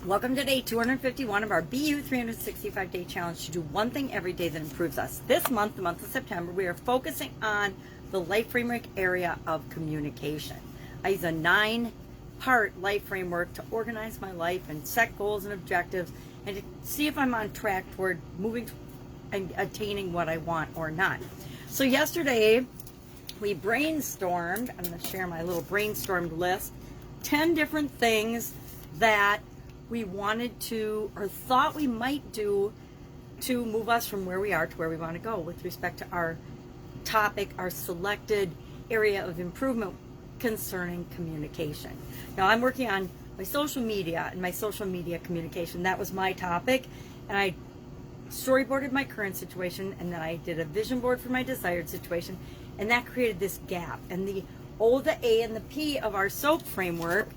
Welcome to day 251 of our BU 365-day challenge to do one thing every day that improves us. This month, the month of September, we are focusing on the life framework area of communication. I use a 9-part life framework to organize my life and set goals and objectives and to see if I'm on track toward moving and attaining what I want or not. So yesterday, we brainstormed, I'm going to share my little brainstormed list, 10 different things that we wanted to or thought we might do to move us from where we are to where we want to go with respect to our topic, our selected area of improvement concerning communication. Now I'm working on my social media and my social media communication. That was my topic, and I storyboarded my current situation, and then I did a vision board for my desired situation, and that created this gap. And the O, the A, and the P of our SOAP framework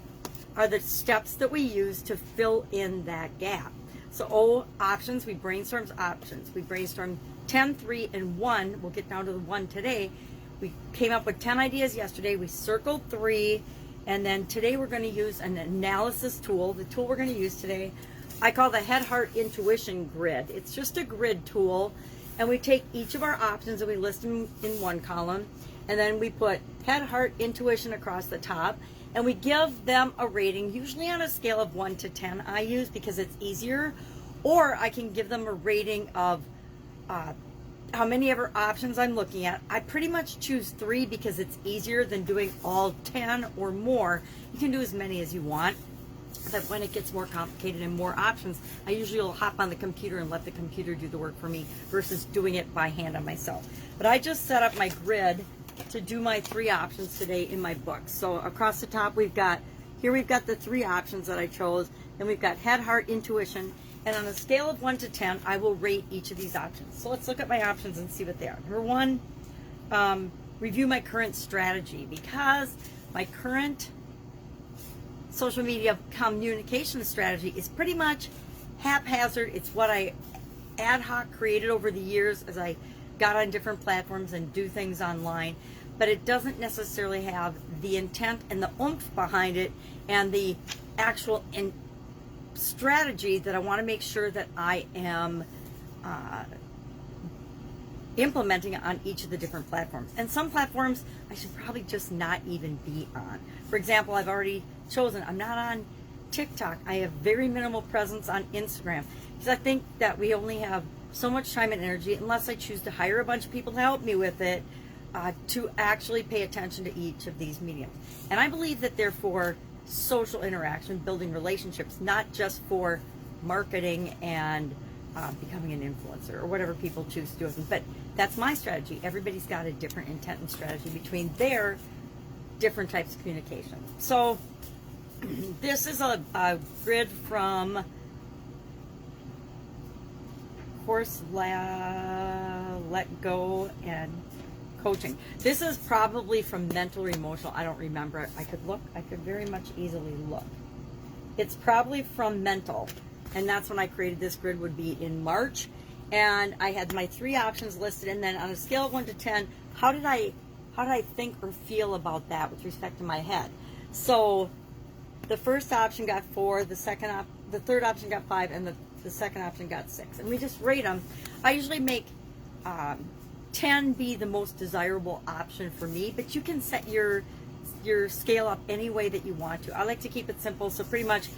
are the steps that we use to fill in that gap. So O, options, we brainstormed options. We brainstormed 10, 3, and 1. We'll get down to the 1 today. We came up with 10 ideas yesterday. We circled 3, and then today we're going to use an analysis tool. The tool we're going to use today, I call the Head, Heart, Intuition Grid. It's just a grid tool, and we take each of our options and we list them in one column, and then we put Head, Heart, Intuition across the top, and we give them a rating, usually on a scale of 1 to 10 I use because it's easier, or I can give them a rating of how many ever options I'm looking at. I pretty much choose 3 because it's easier than doing all 10 or more. You can do as many as you want, but when it gets more complicated and more options, I usually will hop on the computer and let the computer do the work for me versus doing it by hand on myself. But I just set up my grid to do my 3 options today in my book. So across the top we've got the 3 options that I chose, and we've got Head, Heart, Intuition, and on a scale of 1 to 10 I will rate each of these options. So let's look at my options and see what they are. Number 1, review my current strategy, because my current social media communication strategy is pretty much haphazard. It's what I ad hoc created over the years as I got on different platforms and do things online, but it doesn't necessarily have the intent and the oomph behind it and the actual strategy that I want to make sure that I am implementing on each of the different platforms. And some platforms I should probably just not even be on. For example, I've already chosen I'm not on TikTok. I have very minimal presence on Instagram because I think that we only have so much time and energy, unless I choose to hire a bunch of people to help me with it, to actually pay attention to each of these mediums. And I believe that they're for social interaction, building relationships, not just for marketing and becoming an influencer or whatever people choose to do. But that's my strategy. Everybody's got a different intent and strategy between their different types of communication. So this is a grid from Course Let Go and Coaching. This is probably from Mental or Emotional. I don't remember. I could look. I could very much easily look. It's probably from Mental, and that's when I created this grid. Would be in March, and I had my 3 options listed, and then on a scale of 1 to 10, how did I think or feel about that with respect to my head? So the first option got 4, the third option got 5, and the second option got 6, and we just rate them. I usually make 10 be the most desirable option for me, but you can set your scale up any way that you want to. I like to keep it simple, so pretty much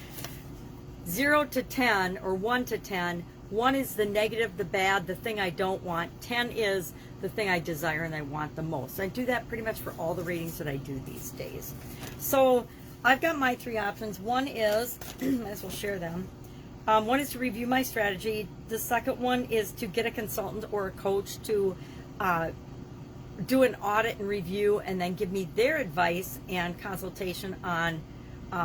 0 to 10 or 1 to 10. 1 is the negative, the bad, the thing I don't want. 10 is the thing I desire and I want the most. I do that pretty much for all the ratings that I do these days. So I've got my 3 options. 1 is, might as well share them. 1 is to review my strategy. The second one is to get a consultant or a coach to do an audit and review and then give me their advice and consultation on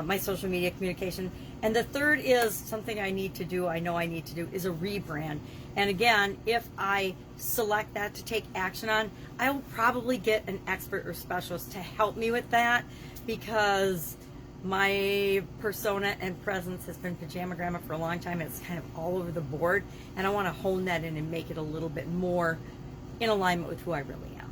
my social media communication. And the third is something I need to do, I know I need to do, is a rebrand. And again, if I select that to take action on, I will probably get an expert or specialist to help me with that, because my persona and presence has been pajama grandma for a long time. It's kind of all over the board, and I want to hone that in and make it a little bit more in alignment with who I really am.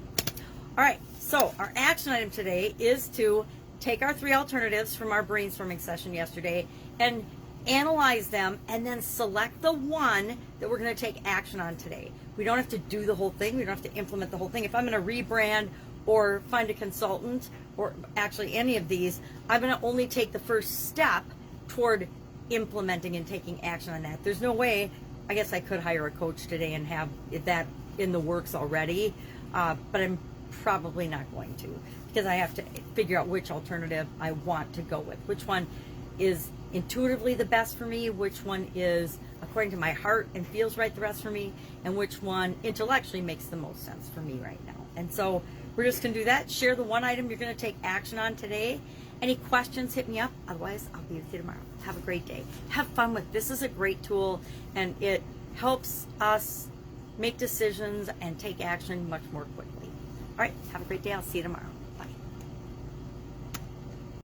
All right, so our action item today is to take our 3 alternatives from our brainstorming session yesterday and analyze them, and then select the one that we're going to take action on today. We don't have to do the whole thing. We don't have to implement the whole thing. If I'm going to rebrand or find a consultant, or actually any of these, I'm going to only take the first step toward implementing and taking action on that. There's no way, I guess I could hire a coach today and have that in the works already, but I'm probably not going to, because I have to figure out which alternative I want to go with, which one is intuitively the best for me, which one is according to my heart and feels right the best for me, and which one intellectually makes the most sense for me right now. And so we're just going to do that. Share the one item you're going to take action on today. Any questions, hit me up. Otherwise, I'll be with you tomorrow. Have a great day. Have fun with this. This is a great tool, and it helps us make decisions and take action much more quickly. All right, have a great day. I'll see you tomorrow.